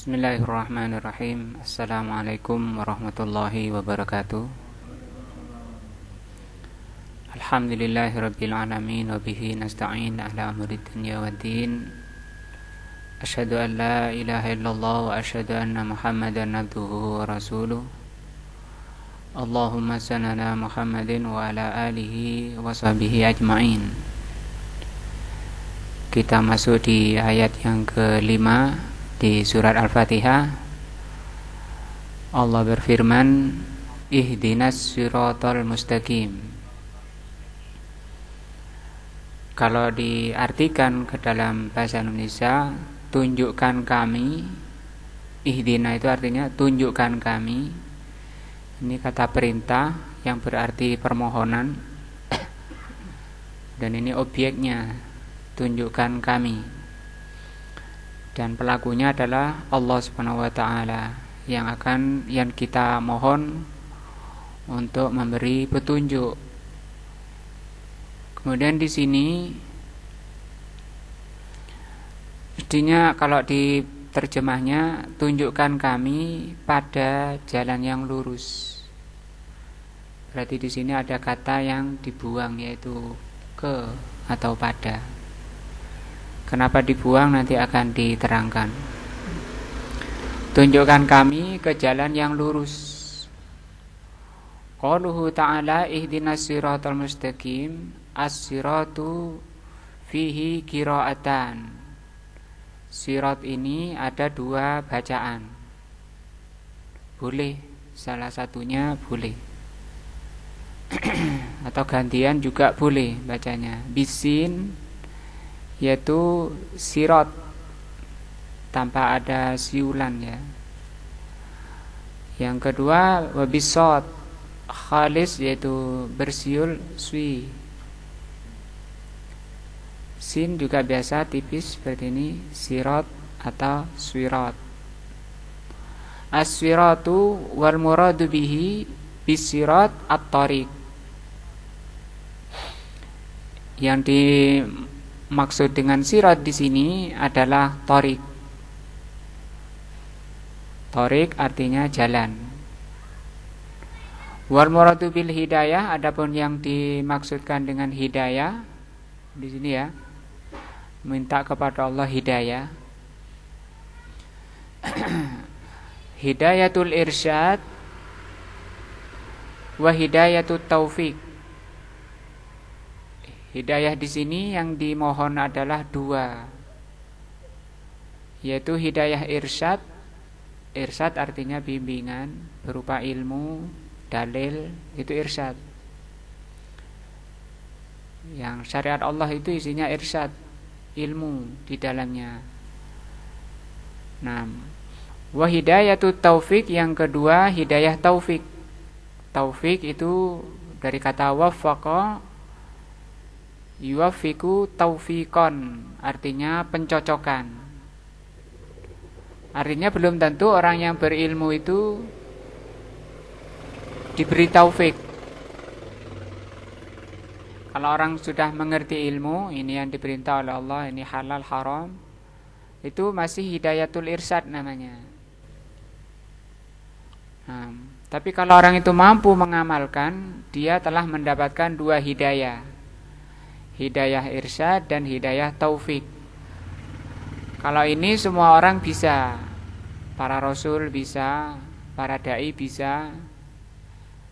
Bismillahirrahmanirrahim. Assalamualaikum warahmatullahi wabarakatuh. Alhamdulillahirabbil alamin wa bihi nasta'in ala umuri dunya waddin. Asyhadu an la ilaha illallah wa asyhadu anna Muhammadan abduhu wa rasuluh. Allahumma shalli ala Muhammadin wa ala alihi wa sahbihi ajma'in. Kita masuk di ayat yang kelima di surat Al-Fatihah. Allah berfirman, ihdinas siratal mustaqim. Kalau diartikan ke dalam bahasa Indonesia, tunjukkan kami. Ihdina itu artinya tunjukkan kami. Ini kata perintah yang berarti permohonan. Dan ini objeknya, tunjukkan kami. Dan pelakunya adalah Allah Subhanahu wa taala yang kita mohon untuk memberi petunjuk. Kemudian di sini mestinya kalau di terjemahnya tunjukkan kami pada jalan yang lurus. Berarti di sini ada kata yang dibuang, yaitu ke atau pada. Kenapa dibuang nanti akan diterangkan. Tunjukkan kami ke jalan yang lurus. Qauluhu ta'ala ihdinas siratal mustaqim. As-siratu fihi qira'atan. Sirat ini ada dua bacaan. Boleh, salah satunya boleh. Atau gantian juga boleh bacanya. Bisin, yaitu sirat tanpa ada siulan ya. Yang kedua wabisot khalis, yaitu bersiul swi. Sin juga biasa tipis seperti ini, sirat atau swirat. As-swiratu wal muradu bihi bisirat at-tariq. Yang dimaksud dengan sirat di sini adalah tariq. Tariq artinya jalan. Wal muradu bil hidayah, adapun yang dimaksudkan dengan hidayah di sini ya, minta kepada Allah hidayah. Hidayatul irsyad wa hidayatut taufik. Hidayah di sini yang dimohon adalah dua, yaitu hidayah irsyad. Irsyad artinya bimbingan berupa ilmu, dalil, itu irsyad. Yang syariat Allah itu isinya irsyad, ilmu di dalamnya. Nah, wa hidayatut taufik, yang kedua hidayah taufik. Taufik itu dari kata waffaqa yuwaffiqu taufiqan, artinya pencocokan. Artinya belum tentu orang yang berilmu itu diberi taufik. Kalau orang sudah mengerti ilmu, ini yang diperintah oleh Allah, ini halal haram, itu masih hidayatul irsyad namanya. Nah, tapi kalau orang itu mampu mengamalkan, dia telah mendapatkan dua hidayah. Hidayah irsyad dan hidayah taufik. Kalau ini semua orang bisa. Para rasul bisa, para dai bisa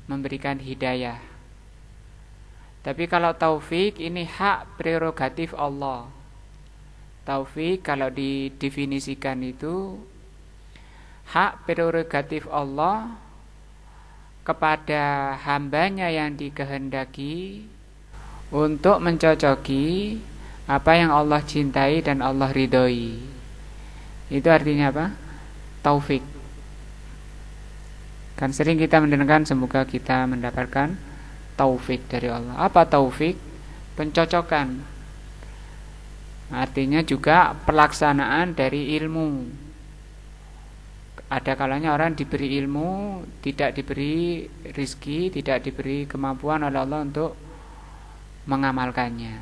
memberikan hidayah. Tapi kalau taufik ini hak prerogatif Allah. Taufik kalau didefinisikan itu hak prerogatif Allah kepada hambanya yang dikehendaki untuk mencocoki apa yang Allah cintai dan Allah ridhoi. Itu artinya apa? Taufik. Kan sering kita mendengarkan, semoga kita mendapatkan taufik dari Allah. Apa taufik? Pencocokan. Artinya juga pelaksanaan dari ilmu. Ada kalanya orang diberi ilmu, tidak diberi rizki, tidak diberi kemampuan oleh Allah untuk mengamalkannya.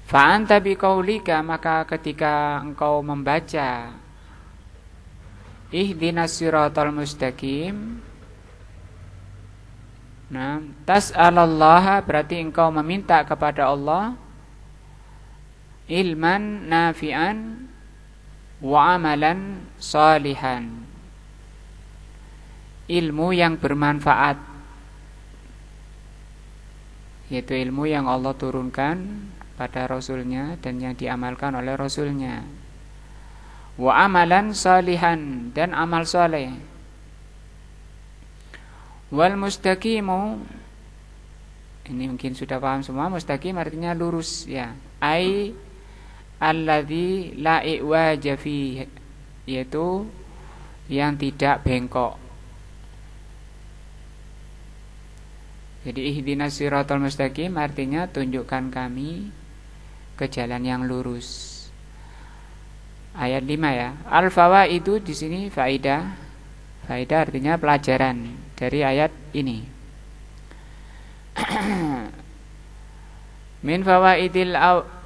Fa'anta biqaulika, maka ketika engkau membaca ihdinas siratal mustaqim. Nah, tas'alallaha berarti engkau meminta kepada Allah ilman nafi'an wa amalan salihan. Ilmu yang bermanfaat, yaitu ilmu yang Allah turunkan pada Rasulnya dan yang diamalkan oleh Rasulnya. Wa amalan salihan, dan amal soleh. Wal mustaqimu, ini mungkin sudah paham semua. Mustaqim artinya lurus, ya. Ai alladzi la iwaja fi, yaitu yang tidak bengkok. Jadi ihdinas siratal mustaqim artinya tunjukkan kami ke jalan yang lurus. Ayat 5 ya. Al-fawaidu di sini faidah. Faidah artinya pelajaran dari ayat ini. Min fawaidil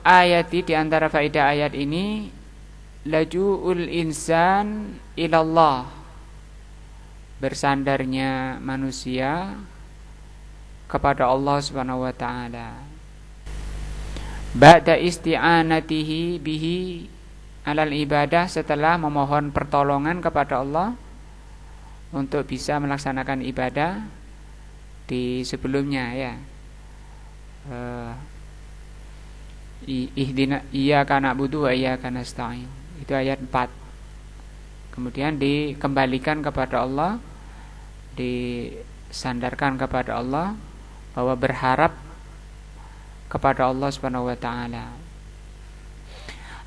ayati, di antara faidah ayat ini, laju'ul insan ilallah, bersandarnya manusia kepada Allah Subhanahu wa taala. Ba'da isti'anatihi bihi alal ibadah, setelah memohon pertolongan kepada Allah untuk bisa melaksanakan ibadah di sebelumnya, ya. Iyyaka na'budu wa iyyaka nasta'in. Itu ayat 4. Kemudian dikembalikan kepada Allah, disandarkan kepada Allah, bahwa berharap kepada Allah Subhanahu wa taala.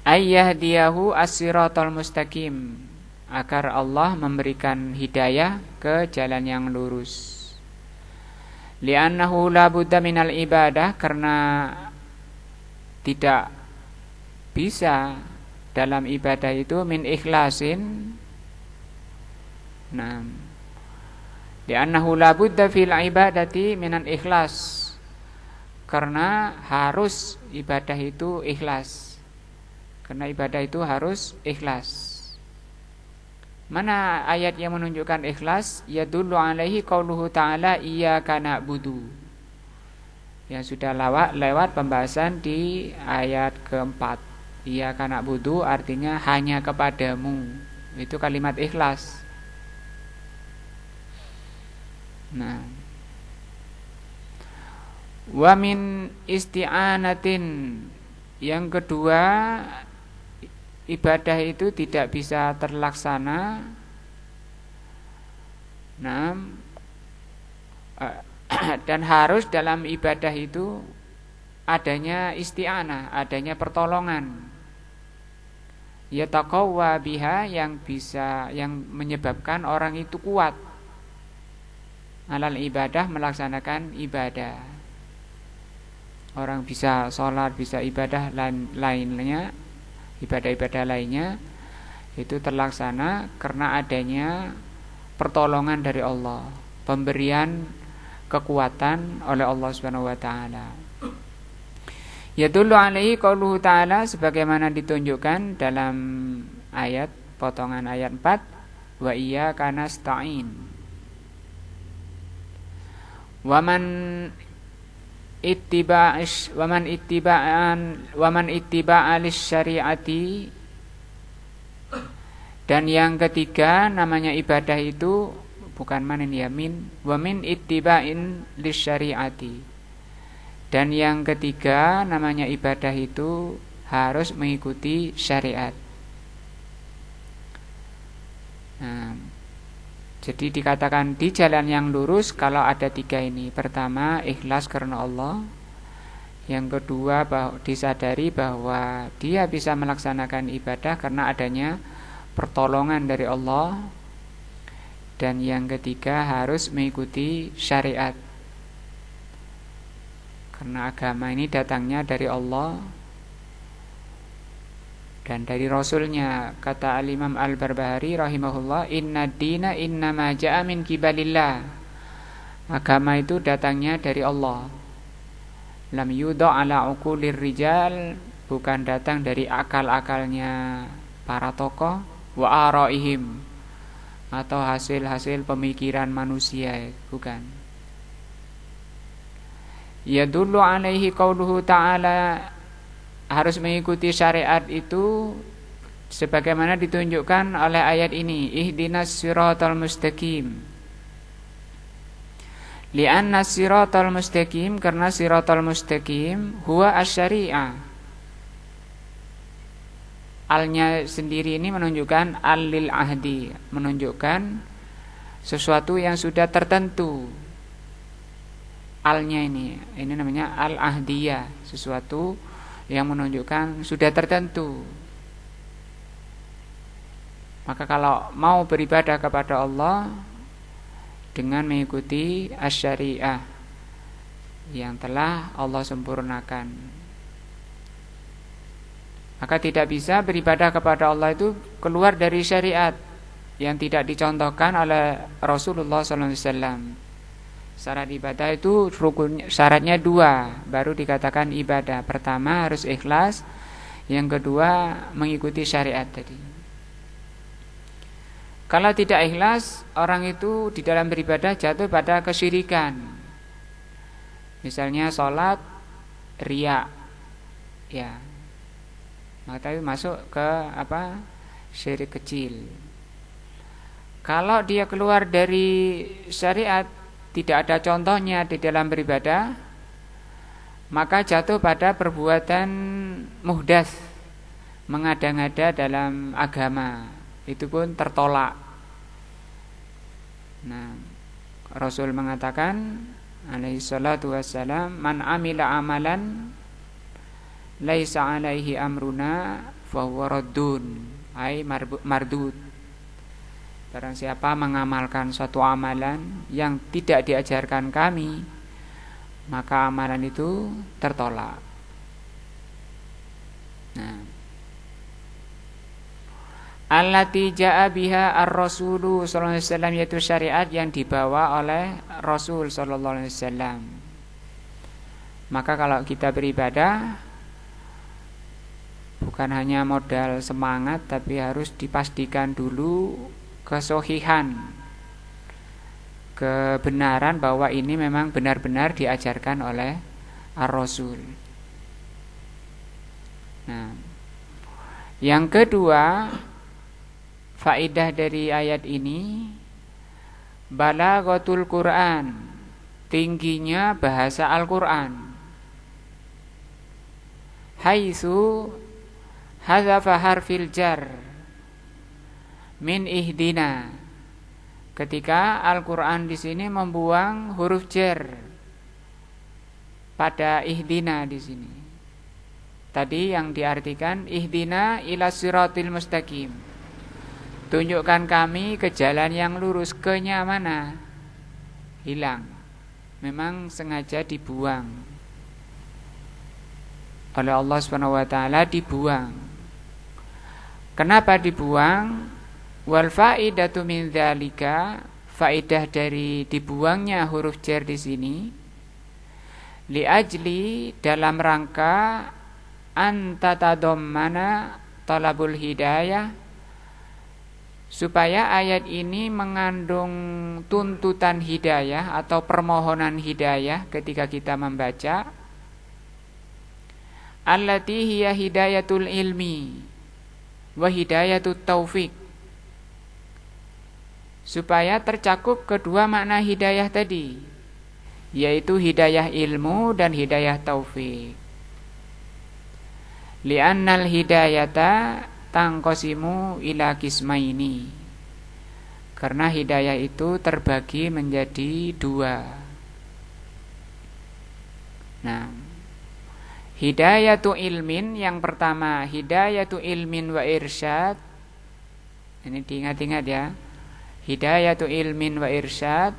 Ayyahdiyahu as-siratal mustaqim, agar Allah memberikan hidayah ke jalan yang lurus. Li'annahu la budda minal ibadah, karena tidak bisa dalam ibadah itu min ikhlasin. Nah, li'annahu la budda fil ibadati minal ikhlas, karena harus ibadah itu ikhlas. Karena ibadah itu harus ikhlas. Mana ayat yang menunjukkan ikhlas? Yadullu alaihi qauluhu ta'ala iyyaka na'budu, yang sudah lewat pembahasan di ayat keempat. Iyyaka na'budu artinya hanya kepadamu. Itu kalimat ikhlas. Nah, wa min isti'anatin, yang kedua, ibadah itu tidak bisa terlaksana dan harus dalam ibadah itu adanya isti'anah, adanya pertolongan. Yataqawwa biha, yang menyebabkan orang itu kuat alal ibadah, melaksanakan ibadah. Orang bisa sholat, bisa ibadah lainnya, ibadah-ibadah lainnya itu terlaksana karena adanya pertolongan dari Allah, pemberian kekuatan oleh Allah Subhanahu wa taala. Yadullu alaihi qauluhu ta'ala, sebagaimana ditunjukkan dalam ayat potongan ayat 4, wa iyyaka nasta'in. Waman ittiba'alis syari'ati, dan yang ketiga namanya ibadah itu bukan manin ya, wa min ittiba'in lis syari'ati, dan yang ketiga namanya ibadah itu harus mengikuti syariat. Nah, jadi dikatakan di jalan yang lurus kalau ada tiga ini. Pertama, ikhlas karena Allah. Yang kedua, disadari bahwa dia bisa melaksanakan ibadah karena adanya pertolongan dari Allah. Dan yang ketiga, harus mengikuti syariat, karena agama ini datangnya dari Allah dan dari Rasulnya. Kata Al-Imam Al-Barbahari rahimahullah, inna dina innama ja'a min kibalillah, agama itu datangnya dari Allah. Lam yudha' ala uqulir rijal, bukan datang dari akal-akalnya para tokoh, wa araihim, atau hasil-hasil pemikiran manusia, bukan. Yadullu alaihi qauluhu ta'ala, harus mengikuti syariat itu sebagaimana ditunjukkan oleh ayat ini, ihdinas siratal mustaqim. Li'anna siratal mustaqim, karena siratal mustaqim huwa asy-syari'ah. Alnya sendiri ini menunjukkan al-lil ahdi, menunjukkan sesuatu yang sudah tertentu. Alnya ini namanya al-ahdiyah, sesuatu yang menunjukkan sudah tertentu. Maka kalau mau beribadah kepada Allah dengan mengikuti asy-syari'ah yang telah Allah sempurnakan, maka tidak bisa beribadah kepada Allah itu keluar dari syariat yang tidak dicontohkan oleh Rasulullah SAW. Syarat ibadah itu syaratnya 2 baru dikatakan ibadah. Pertama harus ikhlas, yang kedua mengikuti syariat tadi. Kalau tidak ikhlas, orang itu di dalam beribadah jatuh pada kesyirikan. Misalnya sholat riya, ya, maka itu masuk ke syirik kecil. Kalau dia keluar dari syariat, tidak ada contohnya di dalam beribadah, maka jatuh pada perbuatan muhdats, mengada-ngada dalam agama. Itu pun tertolak. Nah, Rasul mengatakan alaihi salatu wassalam, man amila amalan laisa alaihi amruna fahuwa raddun, ai mardud. Barang siapa mengamalkan suatu amalan yang tidak diajarkan kami, maka amalan itu tertolak. Nah, allati jaa biha ar-rasulu sallallahu alaihi wasallam, yaitu syariat yang dibawa oleh Rasul sallallahu alaihi wasallam. Maka kalau kita beribadah, bukan hanya modal semangat, tapi harus dipastikan dulu kesohihan, kebenaran bahwa ini memang benar-benar diajarkan oleh Ar-Rasul. Nah, yang kedua, faedah dari ayat ini, balaghatul Quran, tingginya bahasa Al-Quran. Haitsu hadzafa harfil jar min ihdina, ketika Al-Quran di sini membuang huruf jar pada ihdina di sini. Tadi yang diartikan ihdina ila siratil mustaqim, tunjukkan kami ke jalan yang lurus. Ke-nya mana? Hilang. Memang sengaja dibuang oleh Allah SWT, dibuang. Kenapa dibuang? Wal faidatu min dzalika, faedah dari dibuangnya huruf jar di sini, li ajli, dalam rangka antatadammana talabul hidayah, supaya ayat ini mengandung tuntutan hidayah atau permohonan hidayah ketika kita membaca. Allati hiya hidayatul ilmi wa hidayatut taufik, supaya tercakup kedua makna hidayah tadi, yaitu hidayah ilmu dan hidayah taufik. Li'annal hidayata tangqasimu ila qismaini, karena hidayah itu terbagi menjadi 2. Nah, hidayatu ilmin, yang pertama hidayatu ilmin wa irsyad. Ini diingat-ingat ya. Hidayatu ilmin wa irsyad,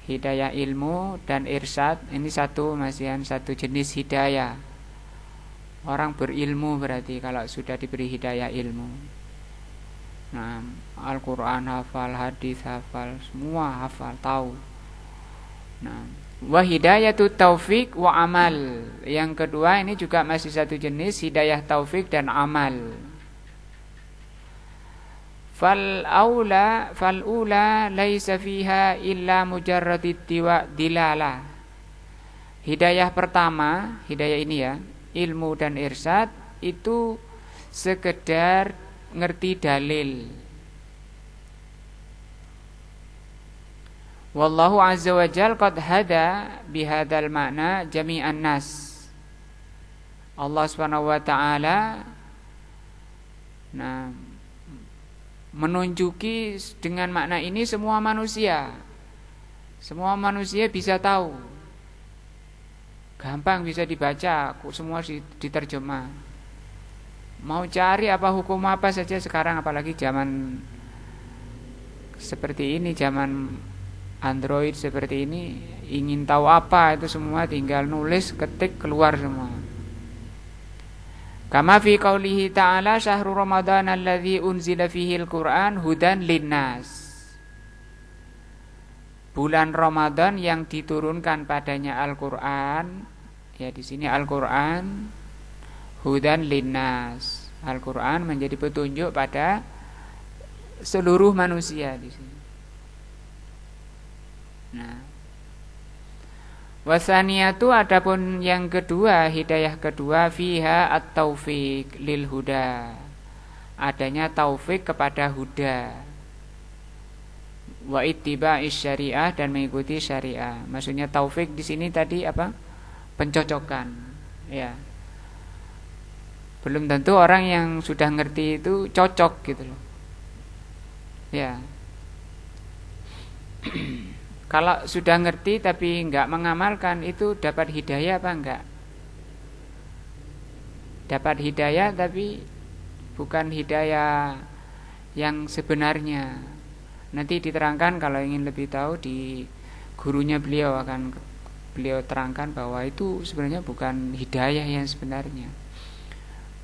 hidayah ilmu dan irsyad, ini satu jenis hidayah. Orang berilmu berarti kalau sudah diberi hidayah ilmu. Nah, Al-Quran hafal, hadis hafal, semua hafal, tahu. Nah, wa hidayatu taufik wa amal, yang kedua ini juga masih satu jenis, hidayah taufik dan amal. fal ula laisa fiha illa mujarradid dilalah. Hidayah pertama, hidayah ini ya, ilmu dan irsyad itu sekedar ngerti dalil. Wallahu azza wa jal qad hada bihadzal makna jami'an nas. Allah Subhanahu wa taala menunjuki dengan makna ini semua manusia. Semua manusia bisa tahu. Gampang bisa dibaca, semua diterjemah. Mau cari hukum apa saja sekarang, apalagi zaman seperti ini, zaman Android seperti ini, ingin tahu apa itu semua tinggal nulis, ketik, keluar semua. Kama fi qaulihi ta'ala syahrul ramadan alladzi unzila fihi al-Qur'an hudan linnas. Bulan Ramadan yang diturunkan padanya Al-Qur'an, ya di sini Al-Qur'an hudan linnas. Al-Qur'an menjadi petunjuk pada seluruh manusia di sini. Nah, wasaniyatu adapun yang kedua, hidayah kedua, fiha at-taufiq lil huda. Adanya taufik kepada huda. Wa ittiba'is syariah dan mengikuti syariah. Maksudnya taufik di sini tadi apa? Pencocokan. Ya. Belum tentu orang yang sudah ngerti itu cocok gitu loh. Ya. Kalau sudah ngerti tapi enggak mengamalkan, itu dapat hidayah apa enggak? Dapat hidayah tapi bukan hidayah yang sebenarnya. Nanti diterangkan kalau ingin lebih tahu di gurunya beliau akan beliau terangkan bahwa itu sebenarnya bukan hidayah yang sebenarnya.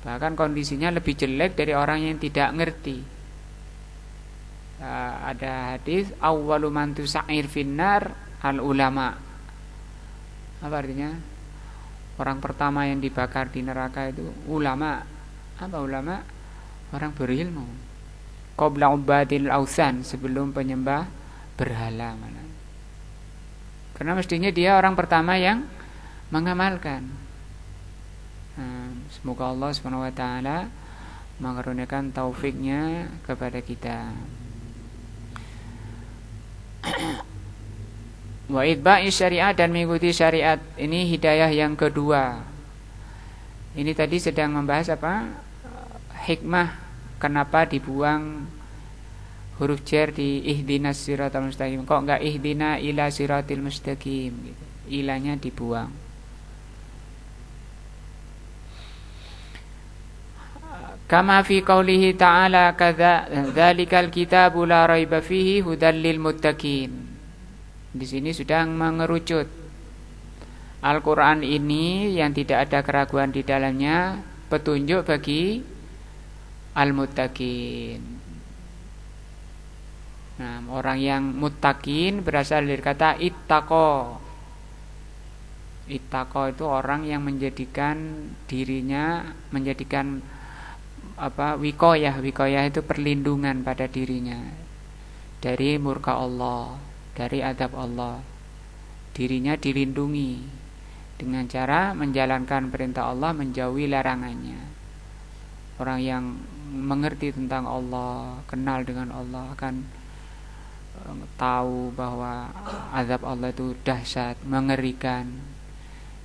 Bahkan kondisinya lebih jelek dari orang yang tidak ngerti. Ada hadis awwalu man tusa'ir finnar al ulama. Apa artinya? Orang pertama yang dibakar di neraka itu ulama. Apa ulama? Orang berilmu. Qabla ubadil ausan, sebelum penyembah berhala. Karena mestinya dia orang pertama yang mengamalkan. Semoga Allah Subhanahu wa taala mengaruniakan taufiknya kepada kita. Wa itba'i syariat dan mengikuti syariat, ini hidayah yang kedua. Ini tadi sedang membahas apa? Hikmah kenapa dibuang huruf jar di ihdinas siratal mustaqim. Kok enggak ihdina ila siratil mustaqim gitu. Ilanya dibuang. Kama fi qaulihi ta'ala kadzalikal kitabu la raiba fihi hudal lil muttaqin. Di sini sudah mengerucut Al-Qur'an ini yang tidak ada keraguan di dalamnya, petunjuk bagi al-muttaqin. Nah, orang yang muttaqin berasal dari kata ittaqo. Ittaqo itu orang yang menjadikan dirinya wikoyah itu perlindungan pada dirinya dari murka Allah, dari adab Allah. Dirinya dilindungi dengan cara menjalankan perintah Allah, menjauhi larangannya. Orang yang mengerti tentang Allah, kenal dengan Allah, akan tahu bahwa azab Allah itu dahsyat, mengerikan.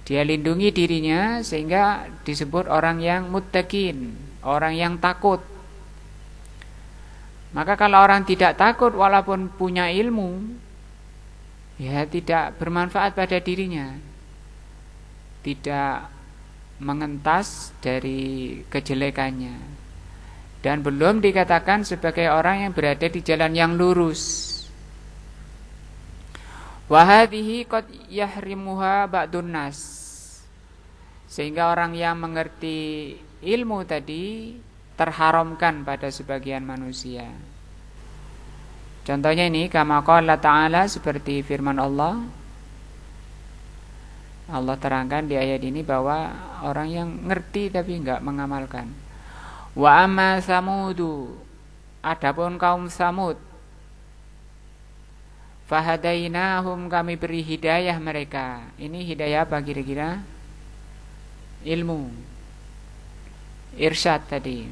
Dia lindungi dirinya sehingga disebut orang yang muttaqin, orang yang takut. Maka kalau orang tidak takut walaupun punya ilmu, ya tidak bermanfaat pada dirinya, tidak mengentas dari kejelekannya, dan belum dikatakan sebagai orang yang berada di jalan yang lurus. Wa hadhihi qad yahrimuha ba'dun nas. Sehingga orang yang mengerti ilmu tadi terharamkan pada sebagian manusia. Contohnya ini kama qala ta'ala, seperti firman Allah. Allah terangkan di ayat ini bahwa orang yang ngerti tapi enggak mengamalkan. Wa amma samudu, Adapun kaum Samud, fahadainahum, kami beri hidayah mereka. Ini hidayah apa kira-kira? Ilmu, irsyad tadi.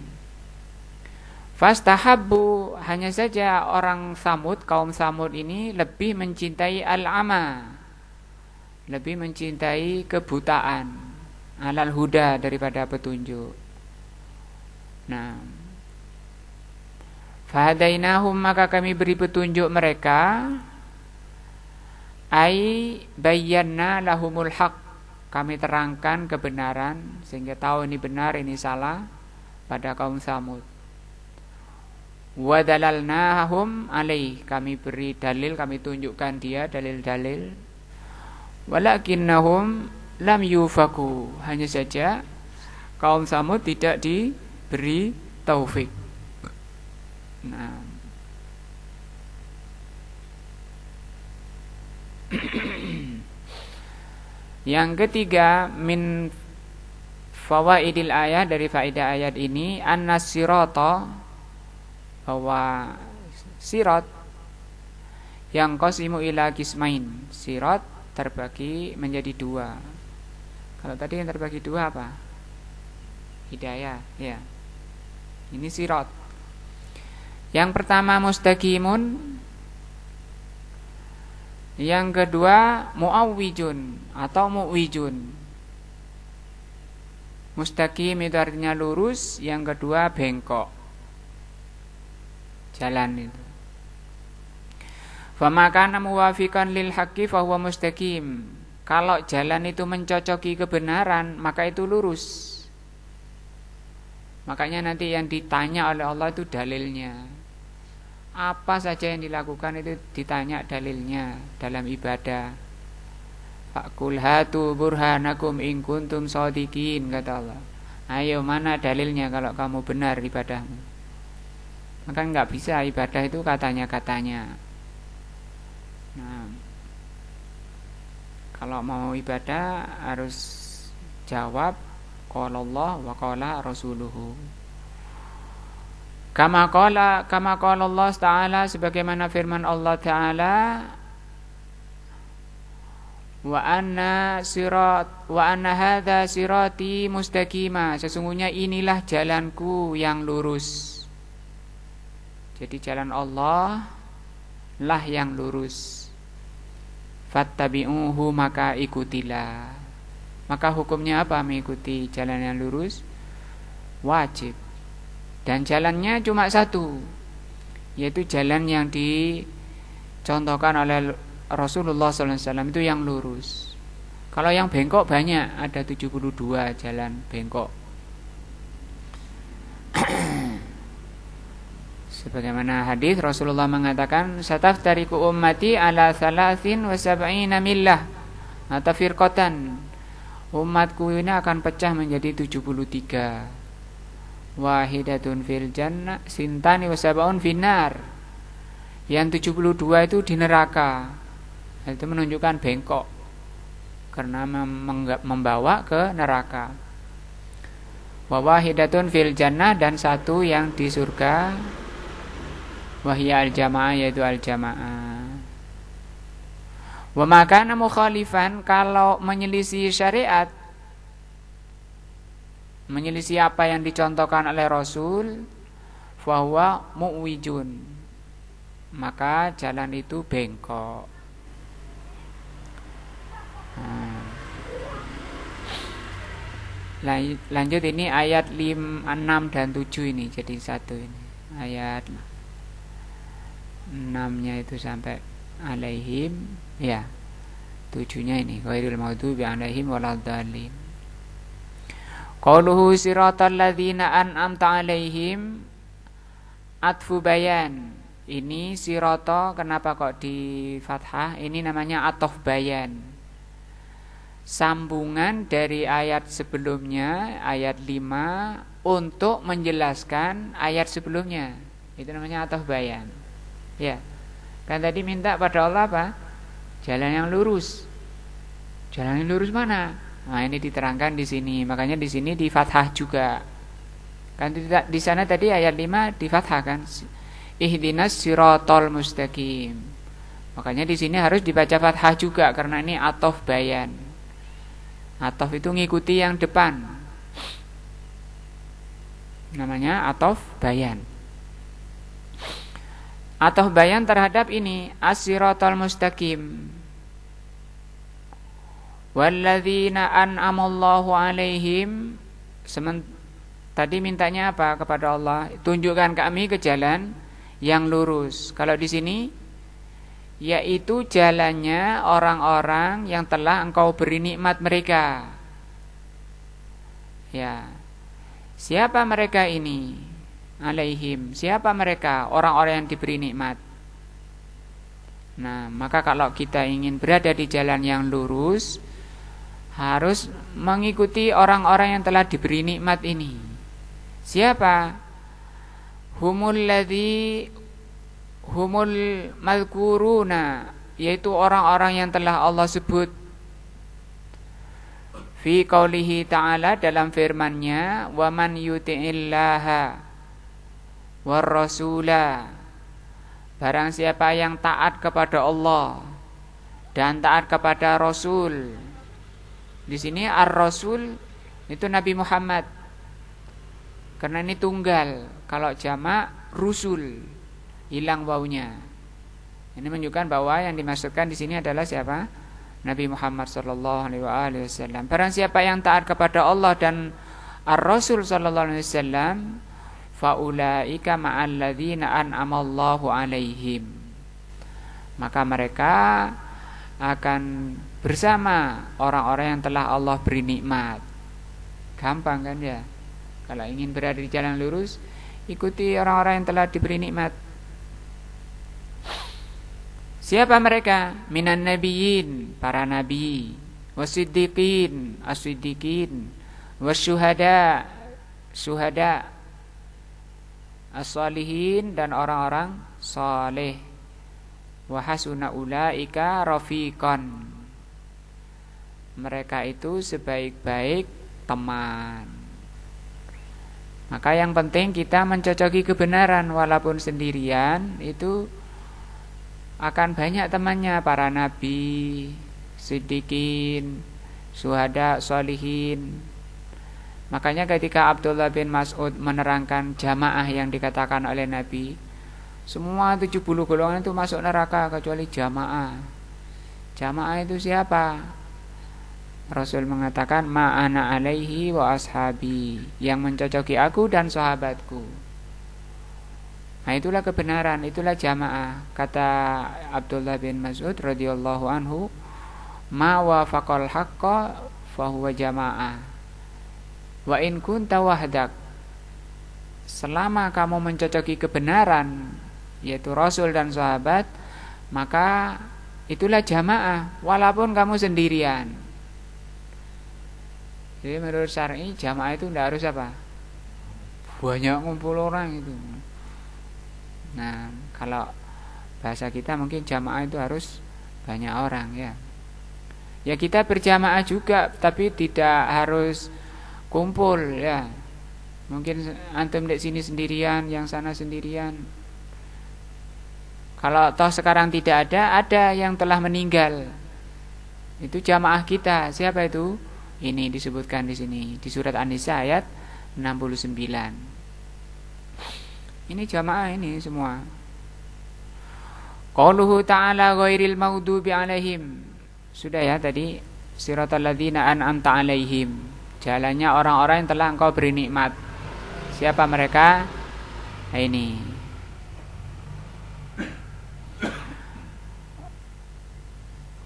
Fastahabbu, hanya saja orang Samud, kaum Samud ini lebih mencintai al-ama, lebih mencintai kebutaan, alal huda, daripada petunjuk. Nah, fahadainahum, maka kami beri petunjuk mereka. Ai bayyana lahumul haq, kami terangkan kebenaran sehingga tahu ini benar ini salah pada kaum Samud. Wa dalalnahum alaih, kami beri dalil, kami tunjukkan dia dalil-dalil. Walakinnahum lam yufaku, hanya saja kaum Samud tidak diberi taufik. Nah, yang ketiga, min fawaidil ayat, dari faedah ayat ini, annas sirata, bahwa sirat yang qasimu ila qismain, sirat terbagi menjadi dua. Kalau tadi yang terbagi dua apa? Hidayah, ya. Ini sirat. Yang pertama mustaqimun, yang kedua muawwijun atau muwijun. Mustaqim itu artinya lurus, yang kedua bengkok, jalan itu. Famakana muwafiqan lil haqqi fahuwa mustaqim. Kalau jalan itu mencocoki kebenaran, maka itu lurus. Makanya nanti yang ditanya oleh Allah itu dalilnya. Apa saja yang dilakukan itu ditanya dalilnya dalam ibadah. Faqul hatu burhanakum in kuntum shadiqin, kata Allah. Ayo, mana dalilnya kalau kamu benar ibadahmu. Maka enggak bisa ibadah itu katanya-katanya. Nah, kalau mau ibadah harus jawab qala Allah wa qala rasuluhu. Kama qala Allah Ta'ala, sebagaimana firman Allah Ta'ala, wa anna hadza sirati mustaqima, sesungguhnya inilah jalanku yang lurus. Jadi jalan Allah lah yang lurus. Fattabi'uhu, maka ikutilah. Maka hukumnya apa mengikuti jalan yang lurus? Wajib. Dan jalannya cuma satu, yaitu jalan yang dicontohkan oleh Rasulullah SAW, itu yang lurus. Kalau yang bengkok banyak, ada 72 jalan bengkok. Sebagaimana hadis Rasulullah mengatakan, sataftariku ummati ala 33 millah atau firqatan. Umatku ini akan pecah menjadi 73. Wahidatun fil jannah sintani wa sab'un finnar. Yang 72 itu di neraka. Itu menunjukkan bengkok, karena membawa ke neraka. Wa wahidatun fil jannah, dan satu yang di surga. Wahya al-jamaah, yaitu al-jamaah. Wa makana mukhalifan, kalau menyelisih syariat, menyelisih apa yang dicontohkan oleh Rasul, fahuwa mu'wijun, maka jalan itu bengkok. Lanjut, ini ayat 5, 6 dan 7 ini jadi satu ini. Ayat 6-nya itu sampai alaihim, ya. 7-nya ini ghairil maghdubi alaihim waladdallin. Qauluhu siratal ladzina an'amta alaihim, atfu bayan. Ini sirata, kenapa kok di fathah? Ini namanya ataf bayan, sambungan dari ayat sebelumnya, ayat 5, untuk menjelaskan ayat sebelumnya. Itu namanya ataf bayan. Ya. Kan tadi minta pada Allah apa? Jalan yang lurus. Jalan yang lurus mana? Nah, ini diterangkan di sini. Makanya di sini di fathah juga. Kan di sana tadi ayat 5 di fathah kan. ihdinas siratal mustaqim. Makanya di sini harus dibaca fathah juga karena ini ataf bayan. Ataf itu ngikuti yang depan. Namanya ataf bayan. Ataf bayan terhadap ini as-siratal mustaqim. Walladzina an'amallahu alaihim. Tadi mintanya apa kepada Allah? Tunjukkan kami ke jalan yang lurus. Kalau di sini yaitu jalannya orang-orang yang telah Engkau beri nikmat mereka. Ya. Siapa mereka ini? Alaihim. Siapa mereka? Orang-orang yang diberi nikmat. Nah, maka kalau kita ingin berada di jalan yang lurus, harus mengikuti orang-orang yang telah diberi nikmat ini. Siapa? Humul madhkuruna, yaitu orang-orang yang telah Allah sebut fi qaulihi ta'ala dalam firman-Nya, wa man yuti'illaha war rasula, barang siapa yang taat kepada Allah dan taat kepada Rasul. Di sini ar-rasul itu Nabi Muhammad. Karena ini tunggal. Kalau jamak rusul, hilang wawunya. Ini menunjukkan bahwa yang dimaksudkan di sini adalah siapa? Nabi Muhammad sallallahu alaihi wasallam. Barang siapa yang taat kepada Allah dan ar-rasul sallallahu alaihi wasallam, faulaika ma'al ladzina an'amallahu alaihim. Maka mereka akan bersama orang-orang yang telah Allah beri nikmat. Gampang kan ya? Kalau ingin berada di jalan lurus, ikuti orang-orang yang telah diberi nikmat. Siapa mereka? Minan nabiyyin, para nabi, wasiddiqin, as-siddiqin, wasyuhada, syuhada, as-salihin, dan orang-orang saleh. Wa hasuna ulaika rafiqan. Mereka itu sebaik-baik teman. Maka yang penting kita mencocoki kebenaran. Walaupun sendirian, itu akan banyak temannya. Para nabi, siddiqin, syuhada, sholihin. Makanya ketika Abdullah bin Mas'ud menerangkan jamaah yang dikatakan oleh Nabi, semua 70 golongan itu masuk neraka kecuali jamaah. Jamaah itu siapa? Rasul mengatakan ma'ana alaihi wa ashabi, yang mencocoki aku dan sahabatku. Nah, itulah kebenaran, itulah jamaah. Kata Abdullah bin Mas'ud radhiyallahu anhu, ma wafaqal haqqa fahuwa jamaah. Wa in kunta wahdak. Selama kamu mencocoki kebenaran, yaitu Rasul dan sahabat, maka itulah jamaah, walaupun kamu sendirian. Jadi menurut syar'i jamaah itu tidak harus apa? Banyak ngumpul orang itu. Nah, kalau bahasa kita mungkin jamaah itu harus banyak orang ya. Ya kita berjamaah juga, tapi tidak harus kumpul ya. Mungkin antum di sini sendirian, yang sana sendirian. Kalau toh sekarang tidak ada yang telah meninggal. Itu jamaah kita. Siapa itu? Ini disebutkan di sini di surat An-Nisa ayat 69. Ini jamaah ini semua. Qauluhu ta'ala ghairil maghdubi alaihim. Sudah ya tadi, siratal ladzina an'amta alaihim. Jalannya orang-orang yang telah Engkau beri nikmat. Siapa mereka? Nah, ini.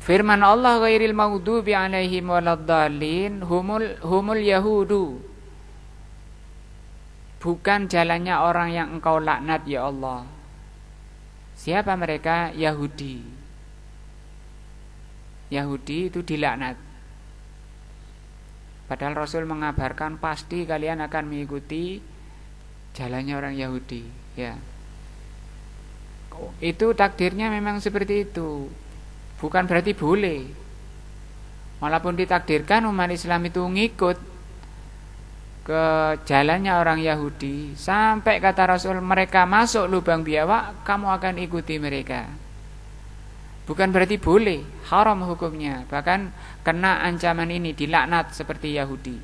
Firman Allah ghairil maghdubi alaihim waladdallin humul yahudu. Bukan jalannya orang yang Engkau laknat ya Allah. Siapa mereka? Yahudi. Yahudi itu dilaknat. Padahal Rasul mengabarkan pasti kalian akan mengikuti jalannya orang Yahudi ya. Itu takdirnya memang seperti itu. Bukan berarti boleh. Walaupun ditakdirkan umat Islam itu ngikut, ke jalannya orang Yahudi, sampai kata Rasul mereka masuk lubang biawak, kamu akan ikuti mereka. Bukan berarti boleh, haram hukumnya, bahkan kena ancaman ini, dilaknat seperti Yahudi,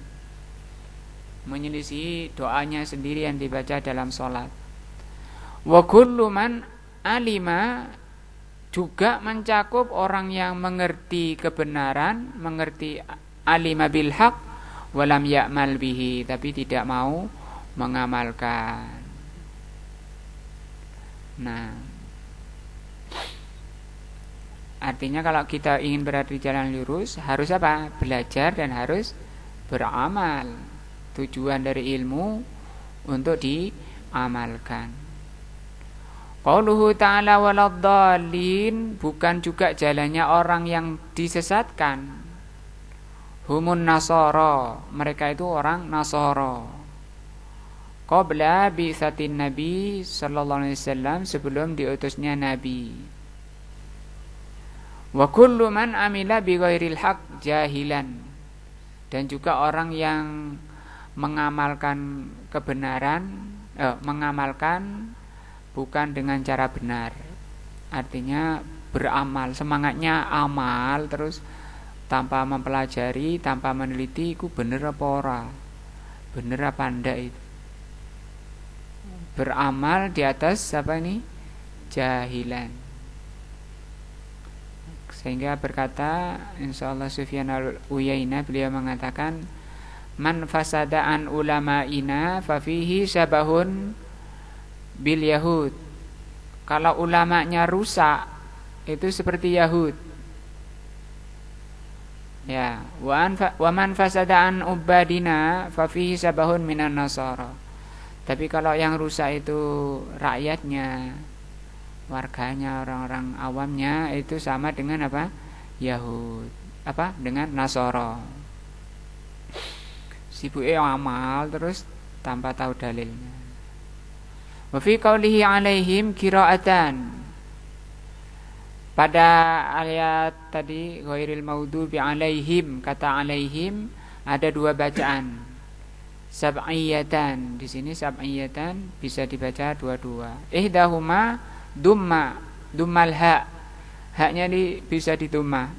menyelisihi doanya sendiri yang dibaca dalam sholat. Wa kullu man alima juga mencakup orang yang mengerti kebenaran, mengerti alima bil haq walam ya'mal bihi, tapi tidak mau mengamalkan. Nah, artinya kalau kita ingin berada di jalan lurus, harus apa? Belajar dan harus beramal. Tujuan dari ilmu untuk diamalkan. Qauluhu ta'ala waladdallin, bukan juga jalannya orang yang disesatkan. Humun nasara, mereka itu orang Nasara. Qabla bi'tsatin Nabi sallallahu alaihi wasallam, sebelum diutusnya Nabi. Wa kullu man amila bi ghairil haq jahilan, dan juga orang yang mengamalkan kebenaran, mengamalkan bukan dengan cara benar. Artinya beramal, semangatnya amal terus tanpa mempelajari, tanpa meneliti itu bener apa ora, bener apa ndak itu. Beramal di atas apa ini? Jahilan. Sehingga berkata insyaallah Sufyan al-Uyainah, beliau mengatakan man fasada an ulama'ina fa fihi sabahun bil Yahud. Kalau ulamanya rusak, itu seperti Yahud. Ya, wa man fasada an ubadina fa fihi sabahun minan Nasara. Tapi kalau yang rusak itu rakyatnya, warganya, orang-orang awamnya, itu sama dengan apa? Yahud. Apa? Dengan Nasara. Sibuke amal terus tanpa tahu dalilnya. Wa fi qaulihi alaihim qira'atan, pada ayat tadi ghairil maghdubi alaihim, kata alaihim ada dua bacaan, sab'iyatan. Di sini sab'iyatan bisa dibaca dua-dua. Ihdahuma dummal ha, haknya bisa ditoma.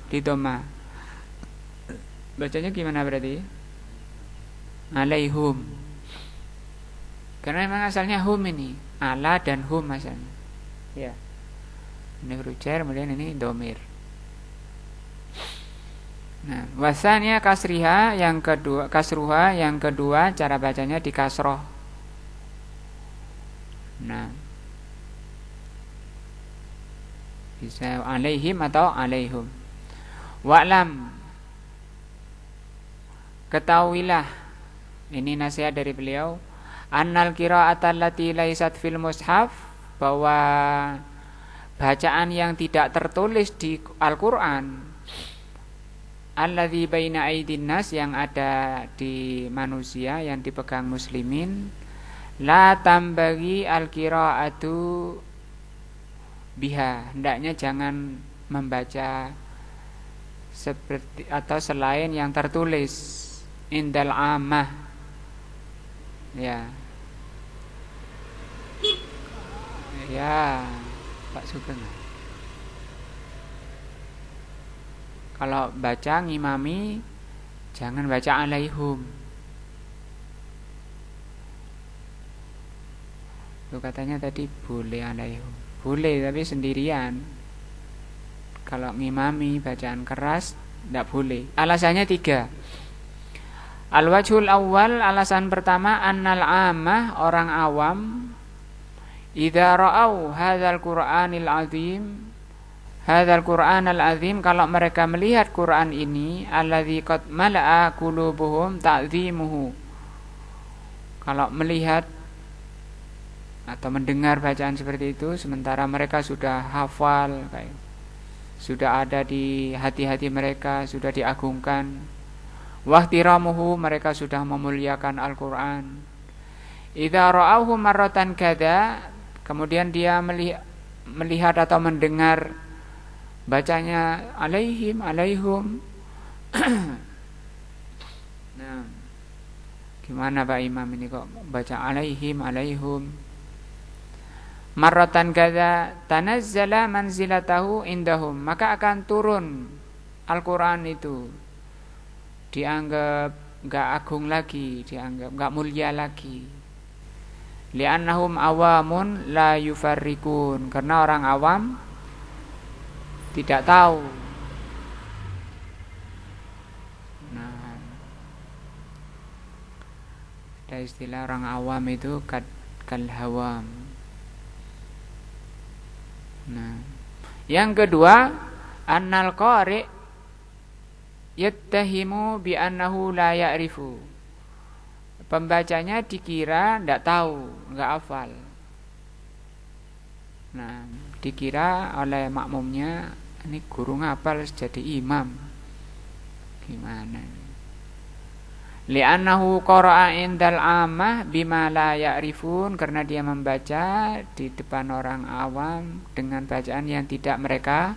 Bacanya gimana berarti? Alaihum. Karena memang asalnya hum ini, ala dan hum asalnya. Ya. Ini huruf jar, kemudian ini domir. Nah, wasanya kasriha, yang kedua kasruha, yang kedua cara bacanya di kasroh. Nah, bisa alaihim atau alaihum. Wa'lam, ketahuilah, ini nasihat dari beliau, annal qira'atal lati laisat fil mushaf, bahwa bacaan yang tidak tertulis di Al-Qur'an, alladzi baina aydin nas, yang ada di manusia, yang dipegang muslimin, la tambagi al-qira'atu biha, hendaknya jangan membaca seperti atau selain yang tertulis indal amah. Ya, Pak Sugeng. Kalau baca ngimami, jangan baca alaihum. Itu katanya tadi boleh alaihum. Boleh, tapi sendirian. Kalau ngimami bacaan keras tidak boleh. Alasannya 3. Al-wajhul awal, alasan pertama, annal amah, orang awam, idza ra'au hadzal Qur'anil azim, hadzal Qur'anal azim, kalau mereka melihat Quran ini, alladzi qad mala'a qulubuhum ta'zimuhu, kalau melihat atau mendengar bacaan seperti itu, sementara mereka sudah hafal, sudah ada di hati-hati mereka, sudah diagungkan, wahtiramuhu, mereka sudah memuliakan Al-Quran. Idza ra'auhu marratan kada, kemudian dia melihat atau mendengar bacanya alaihim, alaihum. Nah, Gimana Pak Imam ini kok baca alaihim. Marratan kadza tanazzala manzilatahu indahum, maka akan turun Al-Qur'an itu dianggap enggak agung lagi, dianggap enggak mulia lagi. Li'annahum awamun la yufarrikun, karena orang awam tidak tahu. Nah, ada istilah orang awam itu kal hawam. Nah, yang kedua, annal qari yattahimu bi annahu la ya'rifu. Pembacanya dikira tidak tahu, enggak hafal. Nah, dikira oleh makmumnya ini guru ngapal jadi imam. Gimana? Li'annahu qara'a indal ammah bima la ya'rifun, karena dia membaca di depan orang awam dengan bacaan yang tidak mereka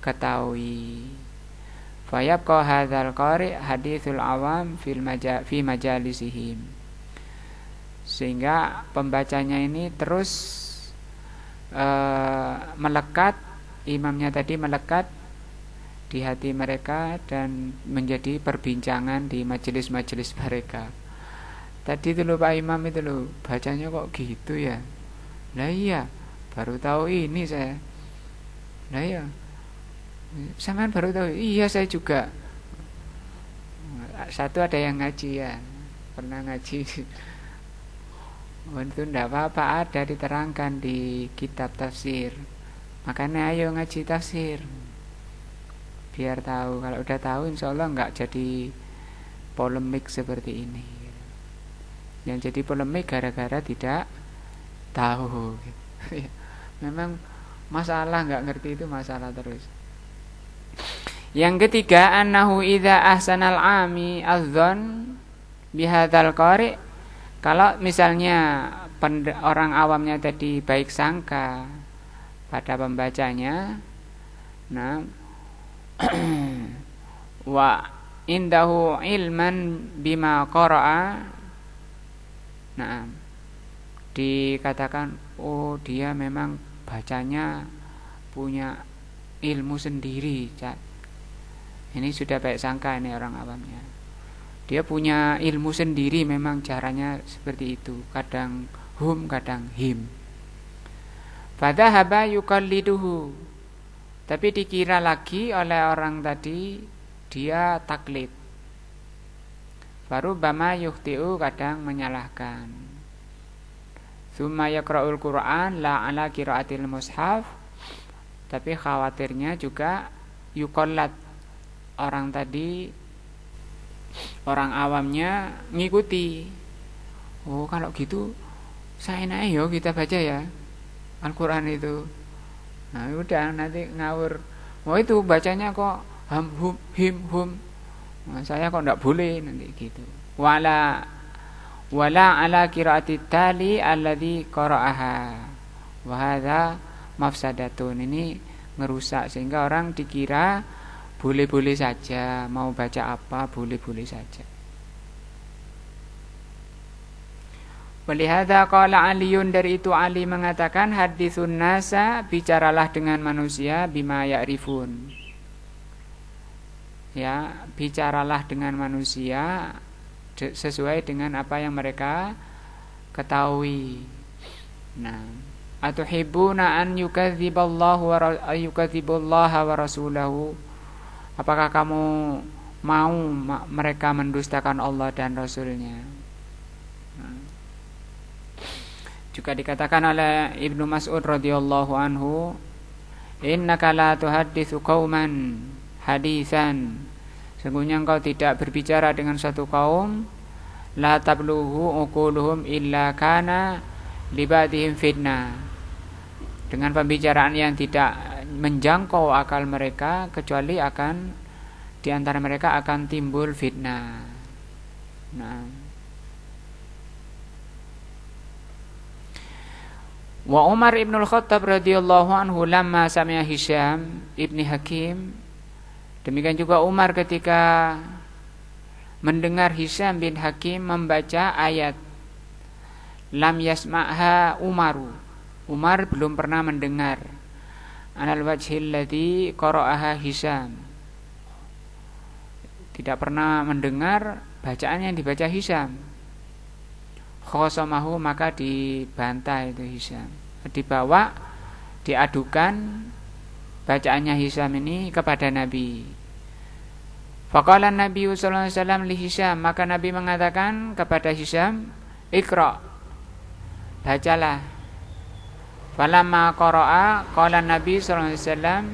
ketahui. Fayabqa hadzal qari' hadithul awam fi majalisihim. Sehingga pembacanya ini terus melekat, imamnya tadi melekat di hati mereka dan menjadi perbincangan di majelis-majelis mereka. Tadi itu loh Pak Imam itu loh, bacanya kok gitu ya. Lah iya, baru tahu ini saya. Lah iya, sampean baru tahu. Iya saya juga. Satu ada yang ngaji ya, pernah ngaji. Itu tidak apa-apa, ada diterangkan di kitab tafsir. Makanya ayo ngaji tafsir, biar tahu. Kalau udah tahu insya Allah nggak jadi polemik seperti ini. Yang jadi polemik gara-gara tidak tahu. Memang masalah, nggak ngerti itu masalah terus. Yang ketiga, annahu idza ahsanal ami adzan bihadzal qari'. Kalau misalnya orang awamnya tadi baik sangka pada pembacanya, nah wa indahu ilman bima qara'a, nah dikatakan oh dia memang bacanya punya ilmu sendiri. Ini sudah baik sangka ini orang awamnya, dia punya ilmu sendiri, memang caranya seperti itu, kadang hum kadang him. Fadhahaba yuqalliduhu, tapi dikira lagi oleh orang tadi dia taklid. Farubbama yukhti'u, kadang menyalahkan. Tsumma yaqra'ul Qur'an la ala qiraatil mushaf, tapi khawatirnya juga yuqallad, orang tadi orang awamnya ngikuti. Oh kalau gitu saya naik yo kita baca ya Al-Quran itu. Nah udah nanti ngawur. Oh itu bacanya kok ham hum him hum. Nah, saya kok ndak boleh nanti gitu. Wala ala qiraati tali alladhi qara'aha. Wa hadza mafsadatun, ini ngerusak sehingga orang dikira boleh-boleh saja, mau baca apa boleh-boleh saja. Walihada qala Aliun, dari itu Ali mengatakan haditsun nasa, bicaralah dengan manusia bima ya'rifun. Ya, bicaralah dengan manusia sesuai dengan apa yang mereka ketahui. Nah, atuhibbuna an yukadziballahu wa yukadzibullaha wa rasulahu, apakah kamu mau mereka mendustakan Allah dan Rasulnya? Juga dikatakan oleh Ibnu Mas'ud radhiyallahu anhu, innaka la tuhadditsu qauman hadisan, sesungguhnya engkau tidak berbicara dengan satu kaum, la tabluhu uquluhum illa kana libadihim fitnah, dengan pembicaraan yang tidak menjangkau akal mereka, kecuali akan di antara mereka akan timbul fitnah. Nah, wa Umar ibnul Khattab radhiyallahu anhu lamma sami'a Hisham ibni Hakim, demikian juga Umar ketika mendengar Hisham bin Hakim membaca ayat lam yasma'ha Umaru. Umar belum pernah mendengar alal wajhil ladzi qara'aha Hisham. Tidak pernah mendengar bacaan yang dibaca Hisham. Khosamahu, maka dibantai itu Hisham. Dibawa, diadukan bacaannya Hisham ini kepada Nabi. Faqala Nabi sallallahu alaihi wasallam li Hisham, maka Nabi mengatakan kepada Hisham, Iqra, bacalah. Falamma qara'a, qala Nabi sallallahu alaihi wasallam,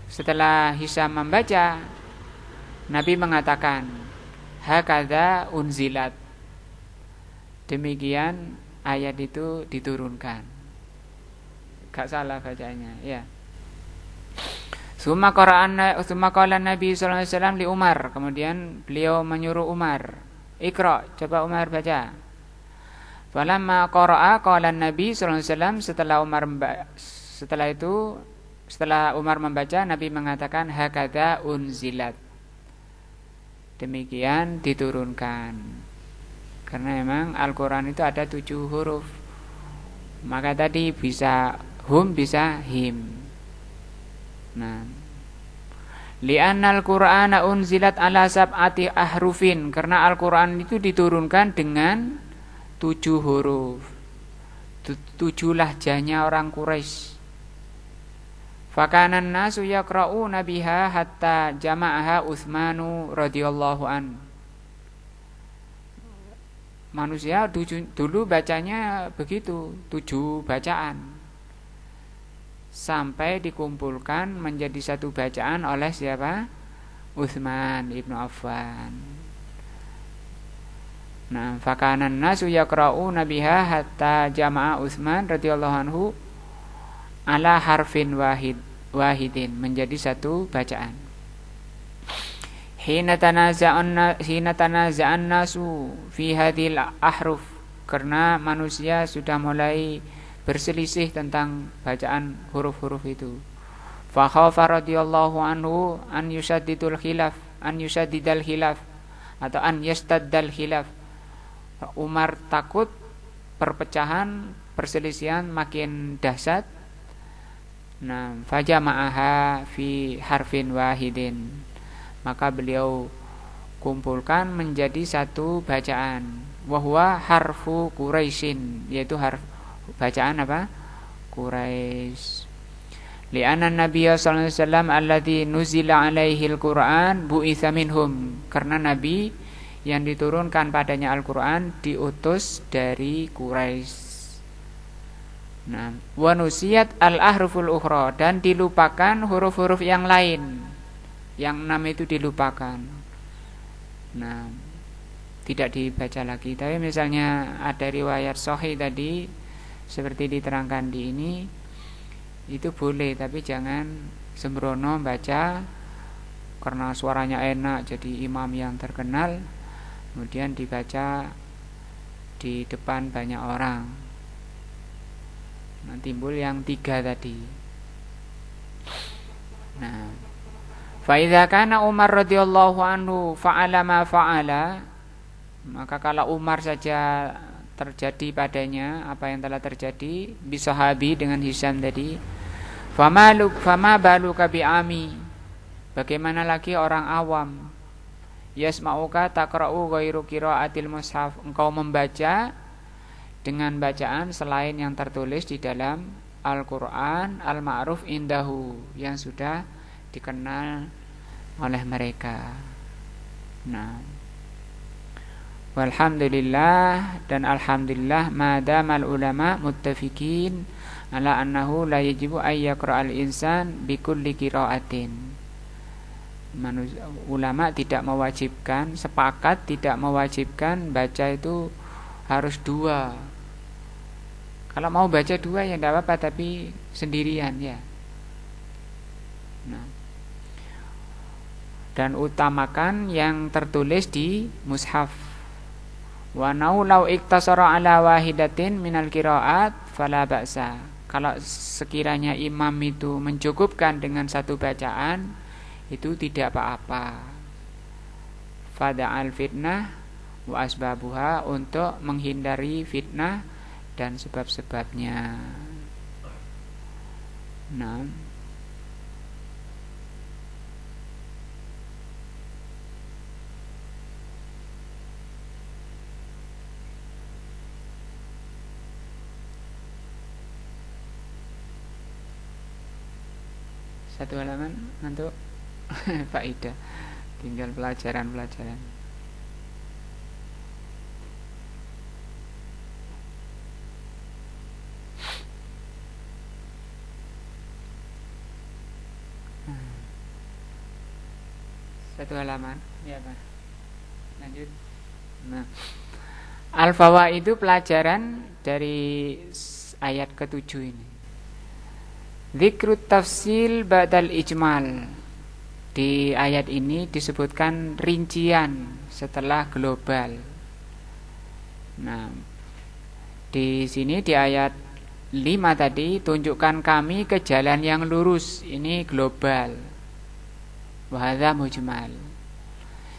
setelah Hisham membaca, Nabi mengatakan, hakadza unzilat, demikian ayat itu diturunkan. Gak salah bacanya, ya. Summa qala Nabi sallallahu alaihi wasallam li Umar, kemudian beliau menyuruh Umar, Iqra, coba Umar baca. Falamma qara'a qala Nabi sallallahu alaihi wasallam, setelah Umar membaca, Nabi mengatakan hakadza unzilat, demikian diturunkan. Karena memang Al-Quran itu ada 7 huruf. Maka tadi bisa hum, bisa him. Nah, li'annal Qur'ana unzilat ala sab'ati ahrufin, karena Al-Quran itu diturunkan dengan 7 huruf, 7 lahjanya orang Quraisy. Fakanan nasu yaqra'una biha hatta jama'aha Utsmanu radhiyallahu an. Manusia dulu bacanya begitu, 7 bacaan, sampai dikumpulkan menjadi 1 bacaan oleh siapa? Utsman ibnu Affan. Nah, fakanan nasu yaqra'una biha hatta jama'a Utsman radhiyallahu anhu ala harfin wahidin, menjadi 1 bacaan. Hina tanaza'an nasu fi hadhil ahruf, karena manusia sudah mulai berselisih tentang bacaan huruf-huruf itu. Fa khafa radhiyallahu anhu an yushaddidal khilaf atau an yastaddal khilaf. Umar takut perpecahan, perselisihan makin dahsyat. Nah, fajama'aha fi harfin wahidin, maka beliau kumpulkan menjadi 1 bacaan, wahwa harfu Quraisyin, yaitu bacaan apa? Quraisy. Li'anna Nabiya sallallahu alaihi wasallam alladzi nuzila alaihi al-Qur'an bu'itsa minhum, karena Nabi yang diturunkan padanya Al-Qur'an diutus dari Quraisy. Nah, wa nusiyat al-ahruful ukhra, dan dilupakan huruf-huruf yang lain. Yang 6 itu dilupakan. Nah, tidak dibaca lagi. Tapi misalnya ada riwayat sahih tadi seperti diterangkan di ini, itu boleh, tapi jangan sembrono baca karena suaranya enak jadi imam yang terkenal, kemudian dibaca di depan banyak orang. Nah, timbul yang 3 tadi. Nah, fa idza kana Umar radhiyallahu anhu fa'ala ma fa'ala, maka kalau Umar saja terjadi padanya apa yang telah terjadi bisahabi dengan Hisham tadi, fama baluka bi'ami, bagaimana lagi orang awam, yasma'uka taqra'u ghairu qira'atil mushaf, engkau membaca dengan bacaan selain yang tertulis di dalam Al-Quran al-ma'ruf indahu, yang sudah dikenal oleh mereka. Nah, walhamdulillah, dan alhamdulillah madamal ulama muttafiqin ala annahu la yajibu ay yaqra'al insan bi kulli qira'atin. Ulama tidak mewajibkan, sepakat tidak mewajibkan baca itu harus 2. Kalau mau baca 2 ya tidak apa-apa, tapi sendirian ya. Nah, dan utamakan yang tertulis di mushaf. Wa nau lau iktasara ala wahidatin minal qiraat fala ba'sa. Kalau sekiranya imam itu mencukupkan dengan 1 bacaan, itu tidak apa-apa. fada'al fitnah wa asbabuha, untuk menghindari fitnah dan sebab-sebabnya. Nah, satu halaman untuk faedah, tinggal pelajaran-pelajaran. Satu halaman, ya Pak. Lanjut. Nah, al-fawaid itu pelajaran dari ayat ke-7 ini. Dzikrut tafsil ba'dal ijmal. Di ayat ini disebutkan rincian setelah global. Nah, di sini di ayat 5 tadi, tunjukkan kami ke jalan yang lurus. Ini global. Wa hadza mujmal.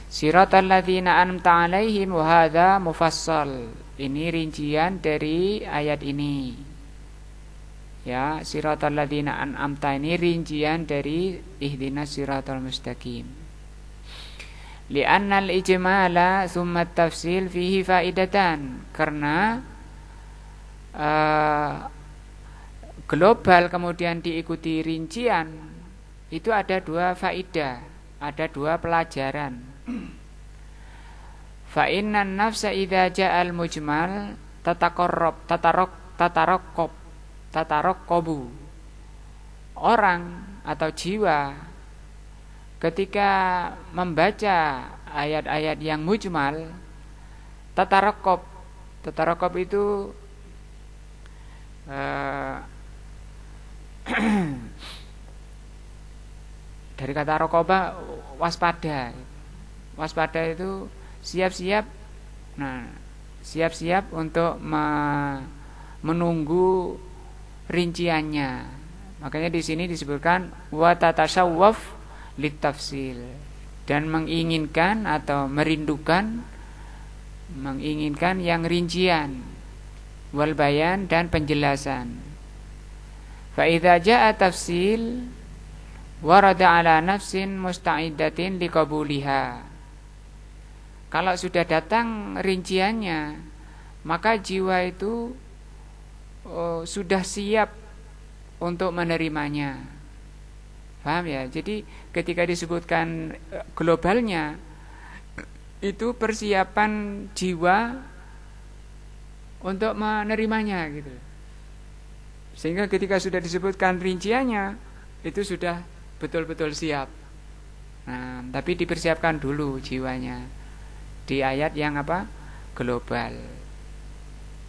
Siratal ladzina an'amta 'alaihim wa hadza mufassal. Ini rincian dari ayat ini. Ya, siratal ladzina an'amta ini rincian dari ihdinas siratal mustaqim. Li'anna al-ijmala tsumma at-tafsil fihi faidatan. Karena global kemudian diikuti rincian, itu ada dua faidah, ada dua pelajaran. Fa innan nafsa idza ja'al mujmal tataraqabu. Orang atau jiwa ketika membaca ayat-ayat yang mujmal, tataraqab itu dari kata raqaba, waspada. Waspada itu siap-siap. Nah, siap-siap untuk menunggu rinciannya. Makanya di sini disebutkan wa tatasawwaf litafsil, dan menginginkan atau menginginkan yang rincian, wal bayan, dan penjelasan. Fa idza jaa tafsil warada ala nafsin musta'idatin liqabuliha. Kalau sudah datang rinciannya, maka jiwa itu sudah siap untuk menerimanya. Paham ya? Jadi ketika disebutkan globalnya, itu persiapan jiwa untuk menerimanya gitu. Sehingga ketika sudah disebutkan rinciannya, itu sudah betul-betul siap. Nah, tapi dipersiapkan dulu jiwanya di ayat yang apa? Global.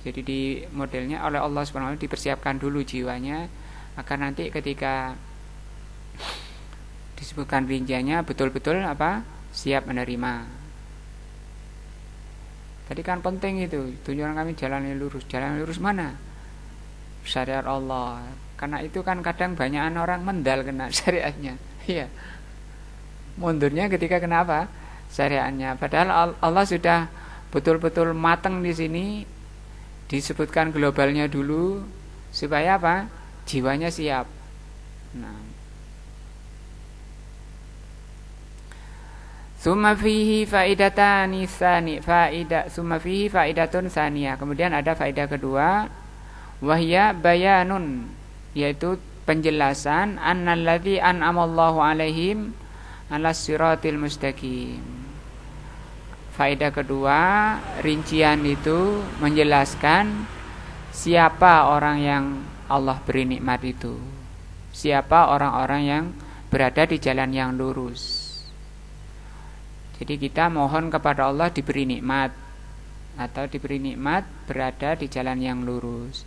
Jadi di modelnya oleh Allah SWT dipersiapkan dulu jiwanya, agar nanti ketika disebutkan rinciannya betul-betul apa? Siap menerima. Tadi kan penting itu, tunjukkan kami jalan yang lurus. Jalan yang lurus mana? Syariat Allah. Karena itu kan kadang banyakan orang mendal kena syariatnya. Iya. Mundurnya ketika kenapa? Syariatnya. Padahal Allah sudah betul-betul matang di sini. Disebutkan globalnya dulu supaya apa? Jiwanya siap. Nah. Summa fihi faidatani tsani summa fihi faidatun tsaniyah. Kemudian ada faedah kedua, wahya bayanun, yaitu penjelasan annalladzi an'amallahu alaihim alas siratil mustaqim. Faedah kedua, rincian itu menjelaskan siapa orang yang Allah beri nikmat itu. Siapa orang-orang yang berada di jalan yang lurus. Jadi kita mohon kepada Allah diberi nikmat, atau diberi nikmat berada di jalan yang lurus.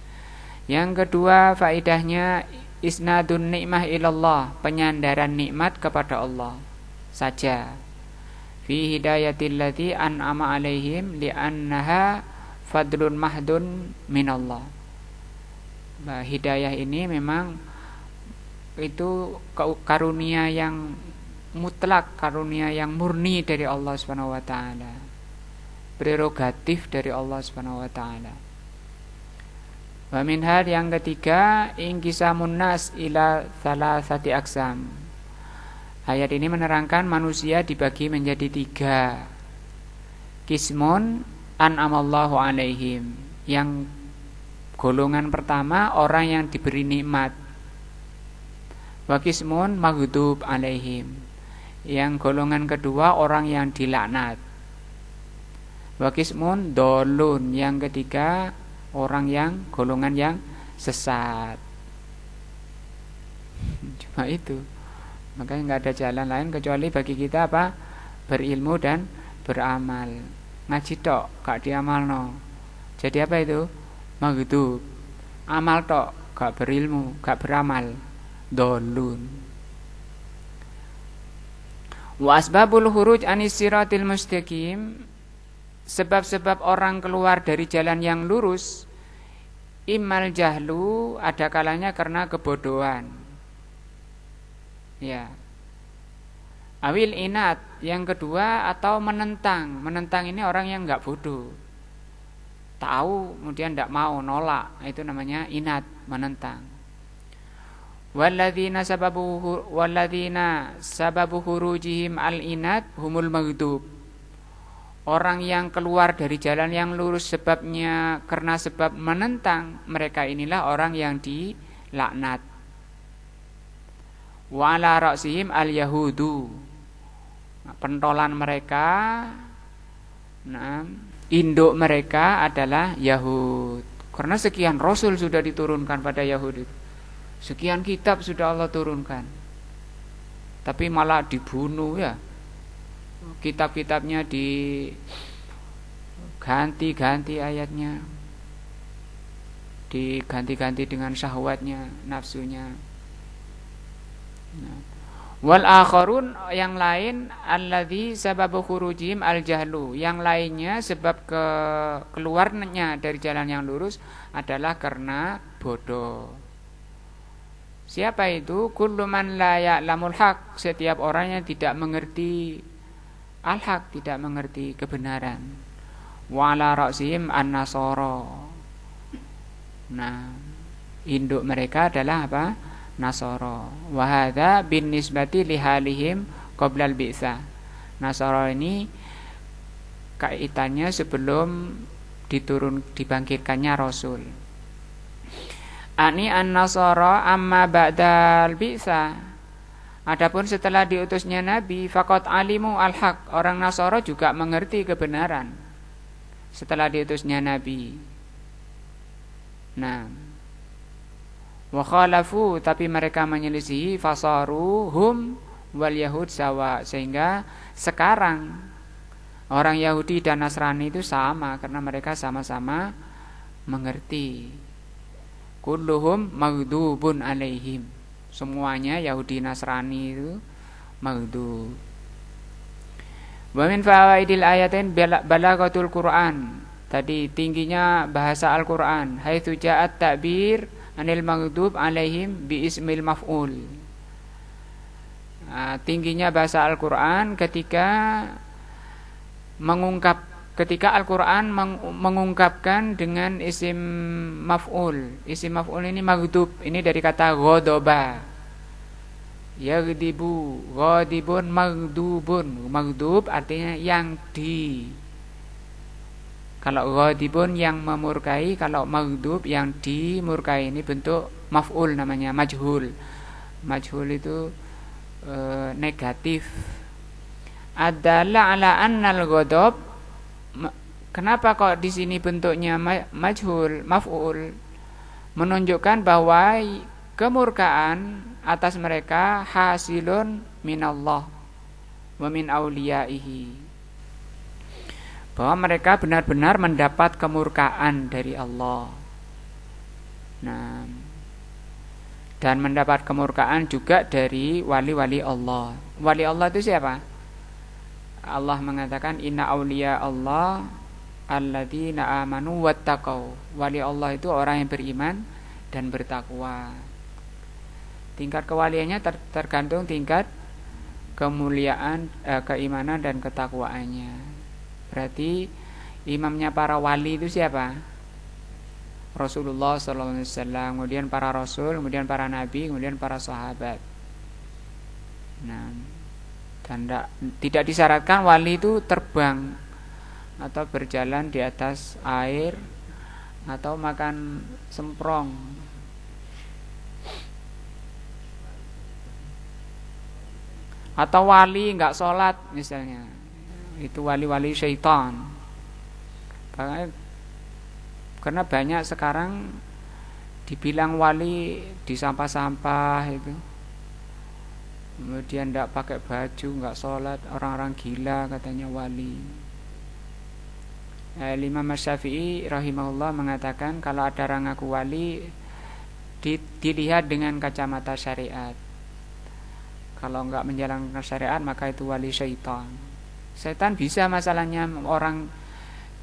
Yang kedua faedahnya isnadun nikmah ilallah, penyandaran nikmat kepada Allah saja. Fi hidayatil ladzi an'ama alaihim li'annaha fadlun mahdun minallah. Hidayah ini memang itu karunia yang mutlak, karunia yang murni dari Allah Subhanahu wa taala. Prerogatif dari Allah Subhanahu wa taala. Wa minha yang ketiga ingkisamun nas ila salasati aqsam. Ayat ini menerangkan manusia dibagi menjadi 3. Kismun an'amallahu alaihim, yang golongan pertama orang yang diberi nikmat. Wa kismun maghdub alaihim, yang golongan kedua orang yang dilaknat. Wa kismun dolun, yang ketiga orang yang golongan yang sesat. Cuma itu. Makanya nggak ada jalan lain kecuali bagi kita apa? Berilmu dan beramal. Ngaji tok gak diamalno. Jadi apa itu? Maghdub. Amal tok gak berilmu, gak beramal. Dolun. Wa asbabul khuruj anis siratil mustaqim, sebab-sebab orang keluar dari jalan yang lurus, immal jahlu, ada kalanya karena kebodohan. Ya. Awil inat, yang kedua, atau menentang. Menentang ini orang yang enggak bodoh. Tahu kemudian enggak mau, nolak. Itu namanya inat, menentang. Walladzina sababu khurujihim al-inat humul maghdub. Orang yang keluar dari jalan yang lurus sebabnya karena sebab menentang, mereka inilah orang yang dilaknat. Wa ala ra'sihim al-yahudu. Pentolan mereka, induk mereka adalah Yahud. Karena sekian rasul sudah diturunkan pada Yahudi. Sekian kitab sudah Allah turunkan. Tapi malah dibunuh ya. Kitab-kitabnya diganti-ganti ayatnya, diganti-ganti dengan syahwatnya, nafsunya. Wal akharun, yang lain, alladzi sababu khurujihim al-jahlu, yang lainnya sebab keluarnya dari jalan yang lurus adalah karena bodoh. Siapa itu? Kullu man la ya'lamul haq, setiap orang yang tidak mengerti al-haq, tidak mengerti kebenaran. Wa ala ra'sihim an-nasara. Nah, induk mereka adalah apa? Nasara. Wa hadza bin nisbati li halihim qabla al-bi'tsah. Nasara ini kaitannya sebelum dibangkitkannya Rasul. Ani an-nasara amma ba'dal bi'tsah. Adapun setelah diutusnya Nabi, faqad alimu al-haq, orang Nasara juga mengerti kebenaran setelah diutusnya Nabi. Nah, wa khalafu, tapi mereka menyelisihi, fasaru hum wal yahud sawa, sehingga sekarang orang Yahudi dan Nasrani itu sama karena mereka sama-sama mengerti. Kulluhum maghdubun alaihim, semuanya Yahudi Nasrani itu maghdub. Wa min fawaidil ayatin balaghatul Quran. Tadi tingginya bahasa Al-Qur'an. Haitsu ja'at ta'bir anil maghdub alaihim bi ismil maf'ul. Tingginya bahasa Al-Qur'an ketika Al-Qur'an mengungkapkan dengan isim maf'ul. Isim maf'ul ini maghdub, ini dari kata ghadaba. Yaghdibu, ghadibun, maghdubun. Maghdub artinya yang kalau ghadibun yang memurkai, kalau maghdub yang dimurkai. Ini bentuk maf'ul namanya, majhul. Majhul itu negatif. Adalla ala annal ghadab. Kenapa kok di sini bentuknya majhul, maf'ul? Menunjukkan bahwa kemurkaan atas mereka hasilun minallah wa min auliyaihi, bahwa mereka benar-benar mendapat kemurkaan dari Allah. Nah, dan mendapat kemurkaan juga dari wali-wali Allah. Wali Allah itu siapa? Allah mengatakan inna auliya Allah alladzina amanu wattaqau. Wali Allah itu orang yang beriman dan bertakwa. Tingkat kewaliannya tergantung tingkat kemuliaan, keimanan dan ketakwaannya. Berarti imamnya para wali itu siapa? Rasulullah SAW, kemudian para rasul, kemudian para nabi, kemudian para sahabat. Nah, dan tidak disyaratkan wali itu terbang atau berjalan di atas air atau makan semprong. Atau wali nggak sholat misalnya, itu wali-wali syaitan. Karena banyak sekarang dibilang wali di sampah-sampah itu, kemudian tidak pakai baju, nggak sholat, orang-orang gila katanya wali. Imam Syafi'i rahimahullah mengatakan kalau ada orang ngaku wali dilihat dengan kacamata syariat. Kalau nggak menjalankan syariat maka itu wali syaitan. Syaitan bisa masalahnya orang